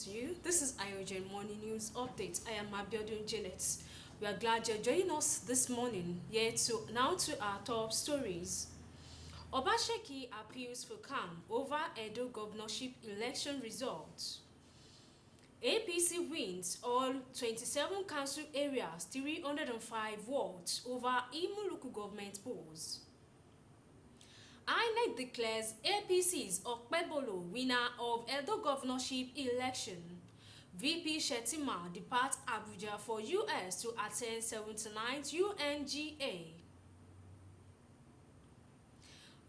to you. This is Ayogen Morning News Update. I am ABIODUN Janet. We are glad you're joining us this morning. Now to our top stories. Obaseki appeals for calm over Edo governorship election results. APC wins all 27 council areas, 305 wards over Imo local government polls. INEC declares APC's Okpebolo winner of Edo governorship election. VP Shetima departs Abuja for US to attend 79th UNGA.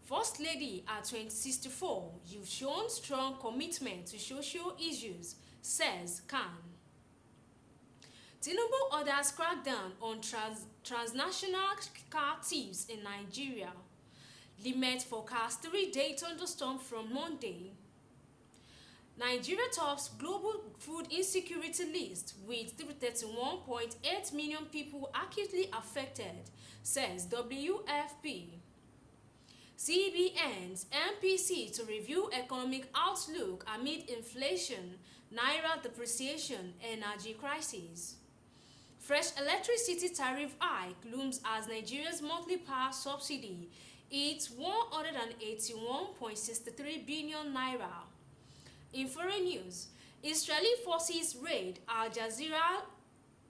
First Lady at 2064, you've shown strong commitment to social issues, says Khan. Tinubu orders crackdown on transnational car thieves in Nigeria. Limit forecast 3-day thunderstorm from Monday. Nigeria tops global food insecurity list with 31.8 million people acutely affected, says WFP. CBN's MPC to review economic outlook amid inflation, naira depreciation, energy crisis. Fresh electricity tariff hike looms as Nigeria's monthly power subsidy hits 181.63 billion naira. In foreign news, Israeli forces raid Al Jazeera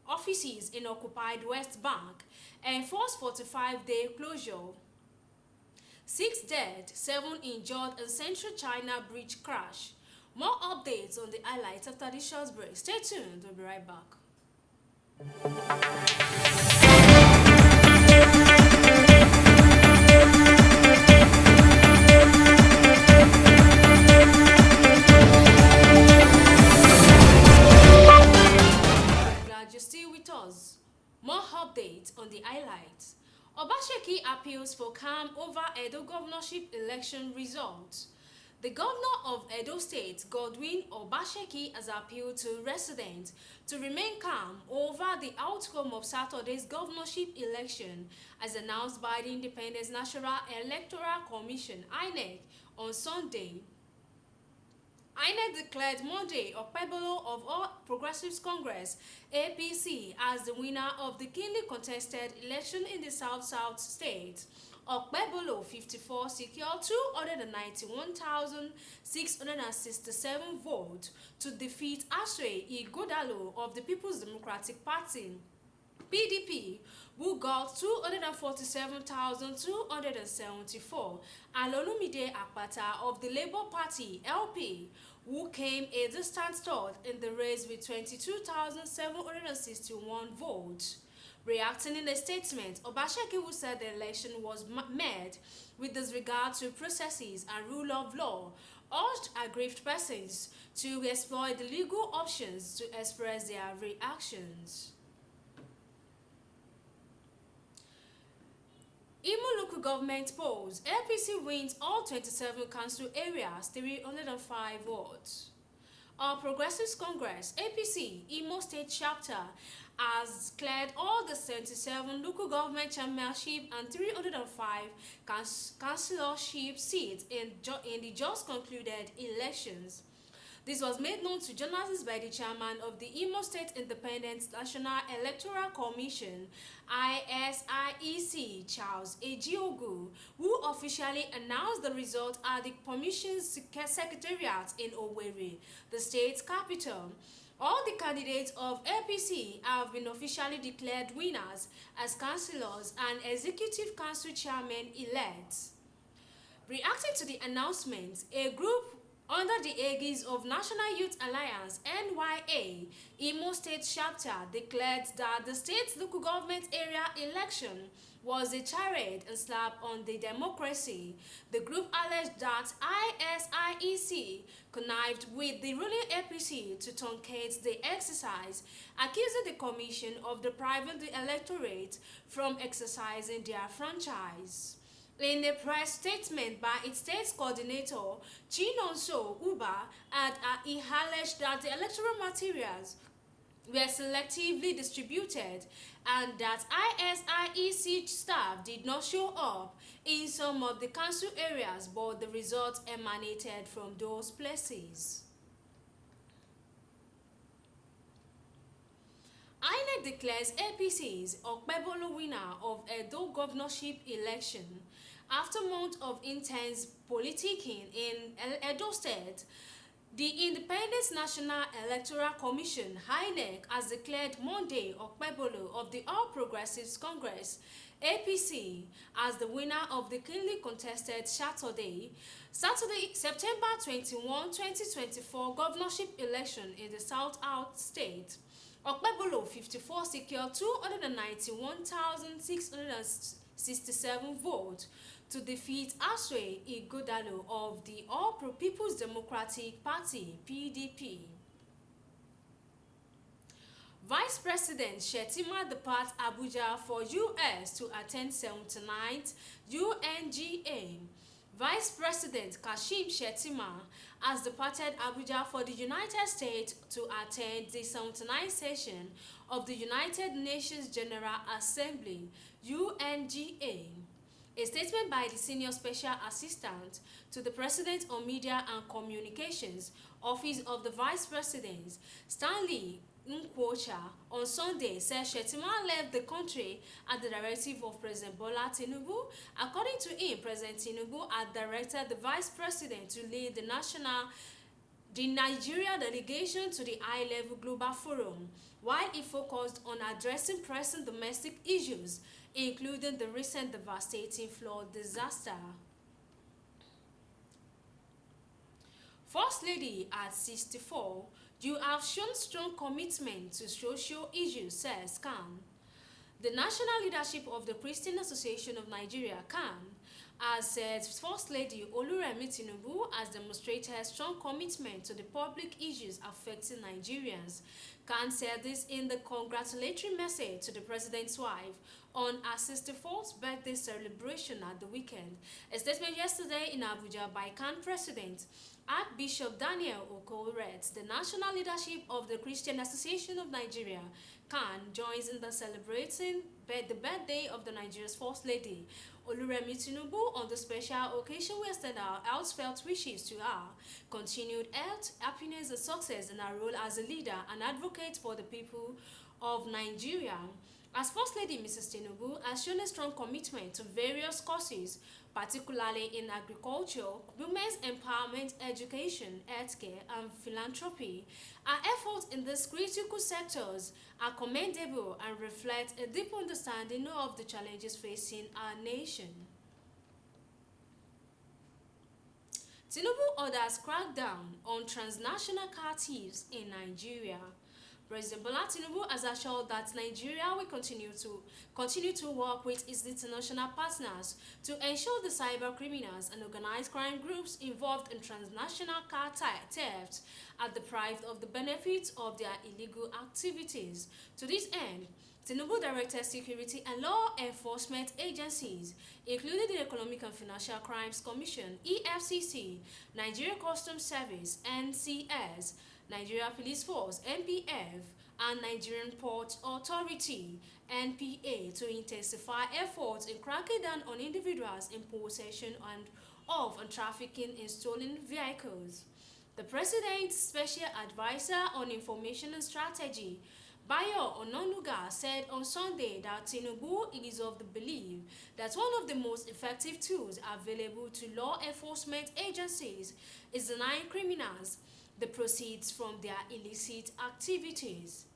offices in occupied West Bank and force 45-day closure. 6 dead, 7 injured in central China bridge crash. More updates on the highlights after this short break. Stay tuned, we'll be right back. Glad you're still with us. More updates on the highlights. Obaseki appeals for calm over Edo governorship election results. The governor of Edo State, Godwin Obaseki, has appealed to residents to remain calm over the outcome of Saturday's governorship election, as announced by the Independent National Electoral Commission (INEC) on Sunday. INEC declared Monday Okpebolo of All Progressives Congress (APC) as the winner of the keenly contested election in the South state. Okpebolo 54 secured 291,667 votes to defeat Aswe Ighodalo of the People's Democratic Party (PDP), who got 247,274, and Olumide Akpata of the Labour Party (LP), who came a distant third in the race with 22,761 votes. Reacting in a statement, Obaseki, who said the election was made with disregard to processes and rule of law, urged aggrieved persons to explore the legal options to express their reactions. Imo local government polls, APC wins all 27 council areas, 305 wards. Our Progressives Congress, APC, Imo State Chapter, has cleared all the 77 local government chairmanship and 305 councillorship seats in the just concluded elections. This was made known to journalists by the chairman of the Imo State Independent National Electoral Commission (ISIEC), Charles Ejiogu, who officially announced the result at the commission's secretariat in Owerri, the state's capital. All the candidates of APC have been officially declared winners as councillors and executive council chairmen-elect. Reacting to the announcement, a group under the aegis of National Youth Alliance (NYA) Imo State Chapter declared that the state's local government area election was a charade and slap on the democracy. The group alleged that ISIEC connived with the ruling APC to truncate the exercise, accusing the commission of depriving the electorate from exercising their franchise. In a press statement by its state coordinator, Chinonso Uba, he alleged that the electoral materials were selectively distributed and that ISIEC staff did not show up in some of the council areas, but the results emanated from those places. INEC declares APC's Okpebolo winner of Edo governorship election. After months of intense politicking in Edo State, the Independent National Electoral Commission (INEC) has declared Monday Okpebolo of the All Progressives Congress (APC) as the winner of the keenly contested Saturday, September 21, 2024 governorship election in the South State. Okpebolo 54 secured 291,667 votes to defeat Aswe Ighodalo of the All People's Democratic Party (PDP). Vice President Shettima departs Abuja for US to attend 79th UNGA. Vice President Kashim Shettima has departed Abuja for the United States to attend the 79th session of the United Nations General Assembly (UNGA). A statement by the Senior Special Assistant to the President on Media and Communications, Office of the Vice President, Stanley Nkwocha, on Sunday said Shettima left the country at the directive of President Bola Tinubu. According to him, President Tinubu had directed the Vice President to lead the Nigeria delegation to the high-level global forum, while he focused on addressing pressing domestic issues, including the recent devastating flood disaster. First Lady at 64, you have shown strong commitment to social issues, says Khan. The national leadership of the Christian Association of Nigeria, CAN, has said First Lady Oluremi Tinubu has demonstrated strong commitment to the public issues affecting Nigerians. Khan said this in the congratulatory message to the president's wife on her 64th birthday celebration at the weekend. A statement yesterday in Abuja by CAN President Archbishop Daniel Oko read, the national leadership of the Christian Association of Nigeria, CAN, joins in the celebrating the birthday of the Nigeria's First Lady, Oluremi Tinubu. On the special occasion, we extend our heartfelt wishes to her continued health, happiness, and success in her role as a leader and advocate for the people of Nigeria. As First Lady, Mrs. Tinubu has shown a strong commitment to various causes, particularly in agriculture, women's empowerment, education, healthcare, and philanthropy. Our efforts in these critical sectors are commendable and reflect a deep understanding of the challenges facing our nation. Tinubu orders crackdown on transnational car thieves in Nigeria. President Bola Tinubu has assured that Nigeria will continue to work with its international partners to ensure the cyber criminals and organized crime groups involved in transnational car theft are deprived of the benefits of their illegal activities. To this end, Tinubu directed security and law enforcement agencies, including the Economic and Financial Crimes Commission (EFCC), Nigeria Customs Service (NCS), Nigeria Police Force (NPF), and Nigerian Port Authority (NPA) to intensify efforts in cracking down on individuals in possession of and trafficking in stolen vehicles. The President's Special Advisor on Information and Strategy, Bayo Ononuga, said on Sunday that Tinubu is of the belief that one of the most effective tools available to law enforcement agencies is denying criminals the proceeds from their illicit activities.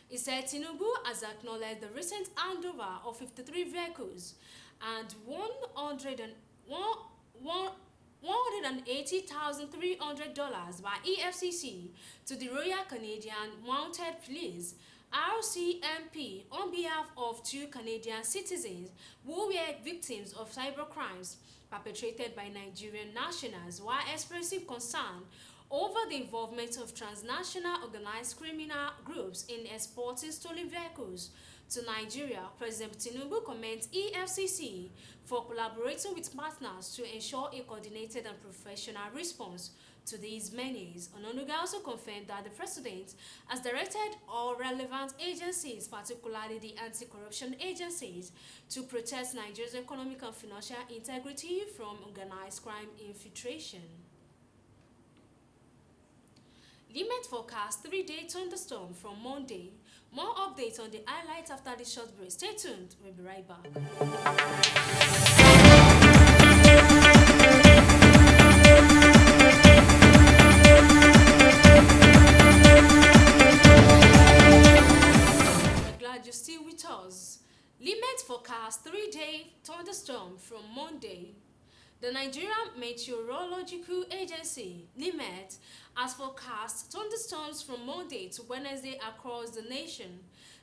He said Tinubu has acknowledged the recent handover of 53 vehicles and $180,300 by EFCC to the Royal Canadian Mounted Police (RCMP) on behalf of 2 Canadian citizens who were victims of cyber crimes perpetrated by Nigerian nationals, while expressing concern over the involvement of transnational organized criminal groups in exporting stolen vehicles to Nigeria. President Tinubu commends EFCC for collaborating with partners to ensure a coordinated and professional response to these menaces. Ononuga also confirmed that the President has directed all relevant agencies, particularly the anti-corruption agencies, to protect Nigeria's economic and financial integrity from organized crime infiltration. Limit forecast 3-day thunderstorm from Monday. More updates on the highlights after this short break. Stay tuned. We'll be right back. We're glad you're still with us. Limit forecast 3-day thunderstorm from Monday. The Nigerian Meteorological Agency, NIMET, has forecast thunderstorms from Monday to Wednesday across the nation.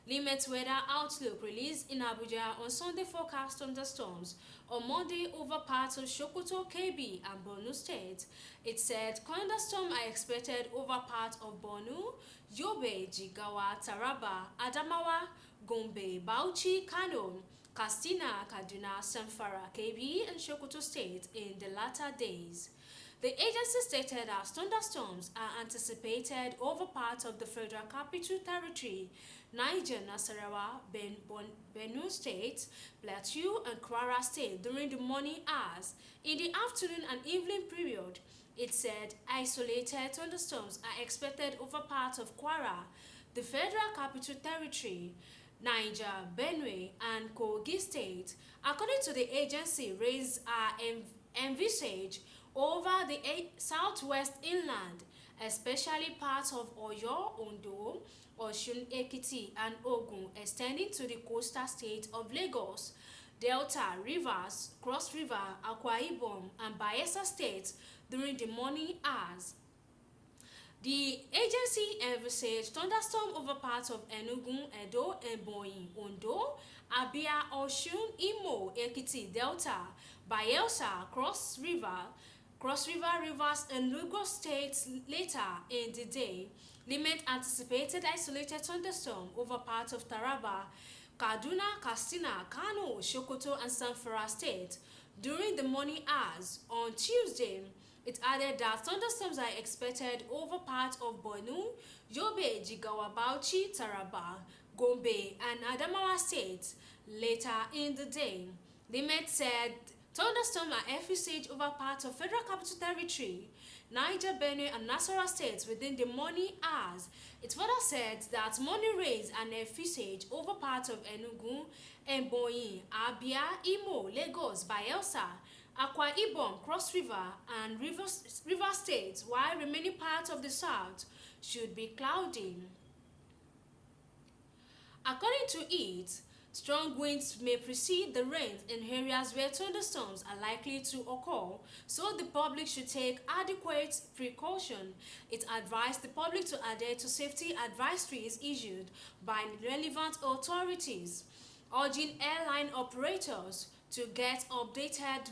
NIMET Weather Outlook released in Abuja on Sunday forecast thunderstorms on Monday over parts of Sokoto, Kebbi, and Borno State. It said thunderstorms are expected over parts of Borno, Yobe, Jigawa, Taraba, Adamawa, Gombe, Bauchi, Kano, Katsina, Kaduna, Zamfara, Kebbi, and Sokoto State in the latter days. The agency stated that thunderstorms are anticipated over parts of the Federal Capital Territory, Niger, Nasarawa, Benue State, Plateau, and Kwara State during the morning hours. In the afternoon and evening period, it said isolated thunderstorms are expected over parts of Kwara, the Federal Capital Territory, Niger, Benue, and Kogi State. According to the agency, rains are envisaged over the southwest inland, especially parts of Oyo, Ondo, Osun, Ekiti, and Ogun, extending to the coastal state of Lagos, Delta, Rivers, Cross River, Akwa Ibom, and Bayelsa states during the morning hours. The agency envisaged thunderstorm over parts of Enugu, Edo, Ebonyi, Ondo, Abia, Osun, Imo, Ekiti, Delta, Bayelsa, Cross River, Rivers, and Lagos states later in the day. Limit anticipated isolated thunderstorm over parts of Taraba, Kaduna, Katsina, Kano, Sokoto, and Zamfara state during the morning hours. On Tuesday, it added that thunderstorms are expected over parts of Borno, Yobe, Jigawa, Bauchi, Taraba, Gombe, and Adamawa states later in the day. The Met said thunderstorms are envisaged over parts of Federal Capital Territory, Niger, Benue, and Nasarawa states within the morning hours. It further said that morning rains are envisaged over parts of Enugu, Ebonyi, Abia, Imo, Lagos, Bayelsa, Akwa Ibom, Cross River, and River states, while remaining parts of the south should be cloudy. According to it, strong winds may precede the rains in areas where thunderstorms are likely to occur, so the public should take adequate precaution. It advised the public to adhere to safety advisories issued by relevant authorities, urging airline operators to get updated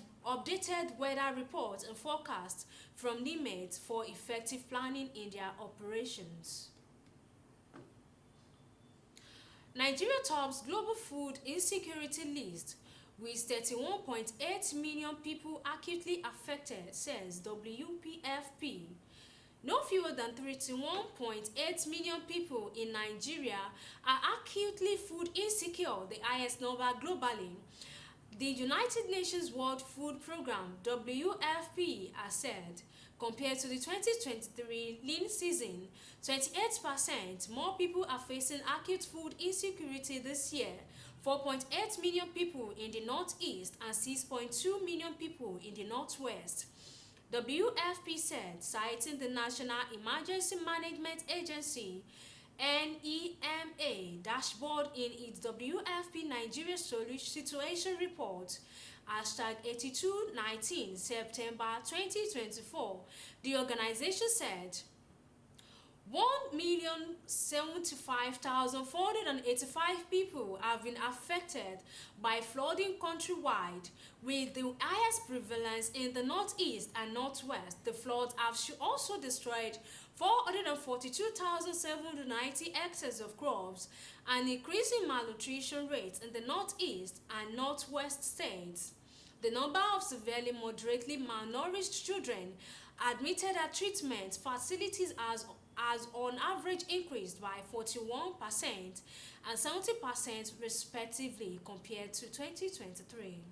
weather reports and forecasts from NIMET for effective planning in their operations. Nigeria tops global food insecurity list with 31.8 million people acutely affected, says WPFP. No fewer than 31.8 million people in Nigeria are acutely food insecure, the highest number globally. The United Nations World Food Programme, WFP, has said, compared to the 2023 lean season, 28% more people are facing acute food insecurity this year, 4.8 million people in the northeast and 6.2 million people in the northwest. WFP said, citing the National Emergency Management Agency NEMA dashboard in its WFP Nigeria Situation Report, #8219 September 2024, the organization said 1,075,485 people have been affected by flooding countrywide, with the highest prevalence in the northeast and northwest. The floods have also destroyed 442,790 hectares of crops and increasing malnutrition rates in the northeast and northwest states. The number of severely moderately malnourished children admitted at treatment facilities has on average increased by 41% and 70% respectively compared to 2023.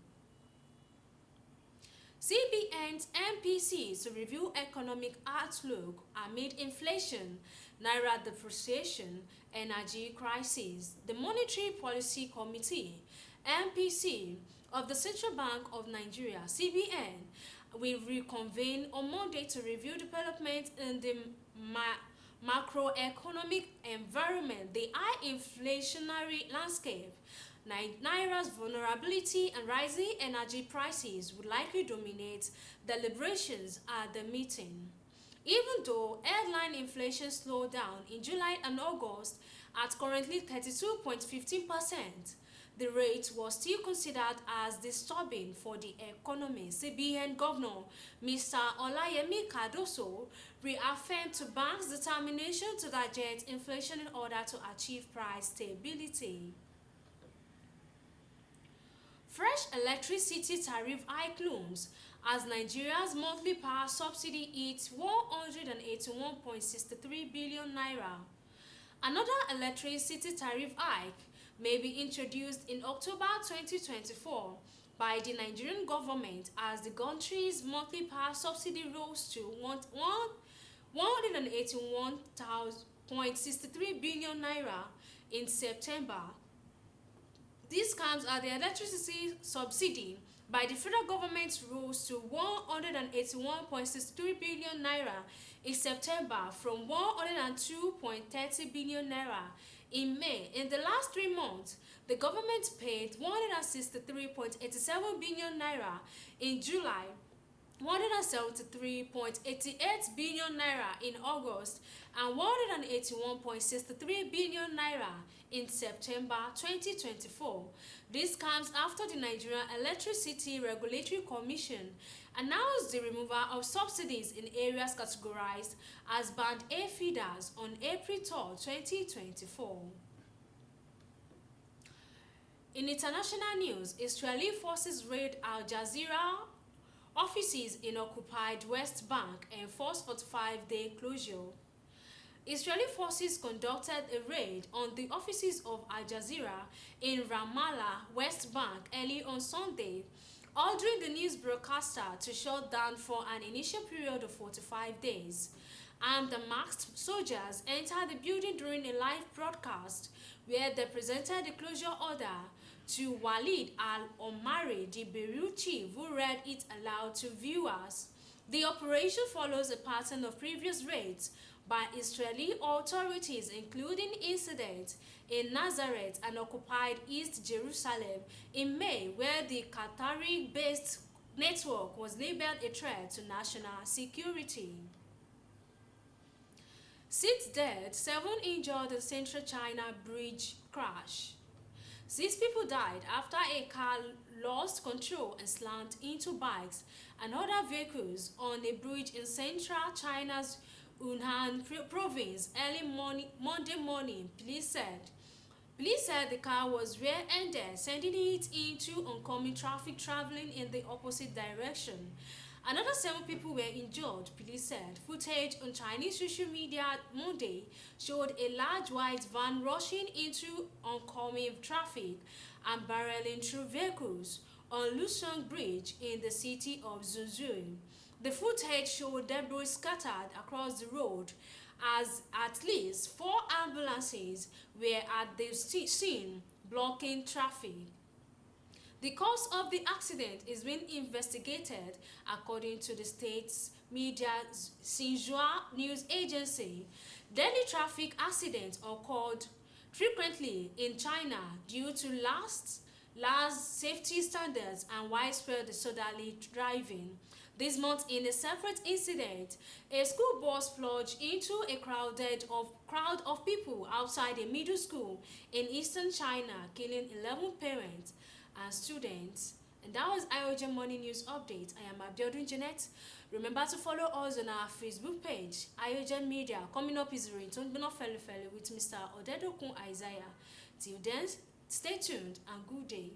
CBN's MPC to review economic outlook amid inflation, naira depreciation, energy crisis. The Monetary Policy Committee (MPC) of the Central Bank of Nigeria (CBN) will reconvene on Monday to review developments in the macroeconomic environment, the high inflationary landscape. Naira's vulnerability and rising energy prices would likely dominate deliberations at the meeting. Even though headline inflation slowed down in July and August at currently 32.15%, the rate was still considered as disturbing for the economy. CBN Governor Mr. Olayemi Cardoso reaffirmed to banks' determination to digest inflation in order to achieve price stability. Fresh electricity tariff hike looms as Nigeria's monthly power subsidy hits 181.63 billion naira. Another electricity tariff hike may be introduced in October 2024 by the Nigerian government as the country's monthly power subsidy rose to 181.63 billion naira in September. This comes as the electricity subsidy by the federal government rose to 181.63 billion naira in September from 102.30 billion naira in May. In the last 3 months, the government paid 163.87 billion naira in July, 173.88 billion naira in August, and 181.63 billion naira in September 2024. This comes after the Nigerian Electricity Regulatory Commission announced the removal of subsidies in areas categorized as Band A feeders on April 3, 2024. In international news, Israeli forces raid Al Jazeera offices in occupied West Bank and forced 45-day closure. Israeli forces conducted a raid on the offices of Al Jazeera in Ramallah, West Bank, early on Sunday, ordering the news broadcaster to shut down for an initial period of 45 days. Armed and masked soldiers entered the building during a live broadcast where they presented the closure order to Walid al-Omari, the Beirut chief, who read it aloud to viewers. The operation follows a pattern of previous raids by Israeli authorities, including incidents in Nazareth and occupied East Jerusalem in May, where the Qatari-based network was labeled a threat to national security. 6 dead, 7 injured in Central China bridge crash. 6 people died after a car lost control and slammed into bikes and other vehicles on a bridge in central China's Yunnan province early Monday morning, police said. Police said the car was rear-ended, sending it into oncoming traffic traveling in the opposite direction. Another 7 people were injured, police said. Footage on Chinese social media Monday showed a large white van rushing into oncoming traffic and barreling through vehicles on Lusong Bridge in the city of Zhuzhou. The footage showed debris scattered across the road as at least 4 ambulances were at the scene, blocking traffic. The cause of the accident is being investigated, according to the state's media Xinhua news agency. Daily traffic accidents occurred frequently in China due to lax safety standards and widespread disorderly driving. This month, in a separate incident, a school bus plunged into a crowd of people outside a middle school in eastern China, killing 11 parents and students. And that was Ayogen Morning News Update. I am ABIODUN Jeanette. Remember to follow us on our Facebook page, Ayogen Media. Coming up is Ringtone Bono Fele with Mr. Odedokun Isaiah. Till then, stay tuned and good day.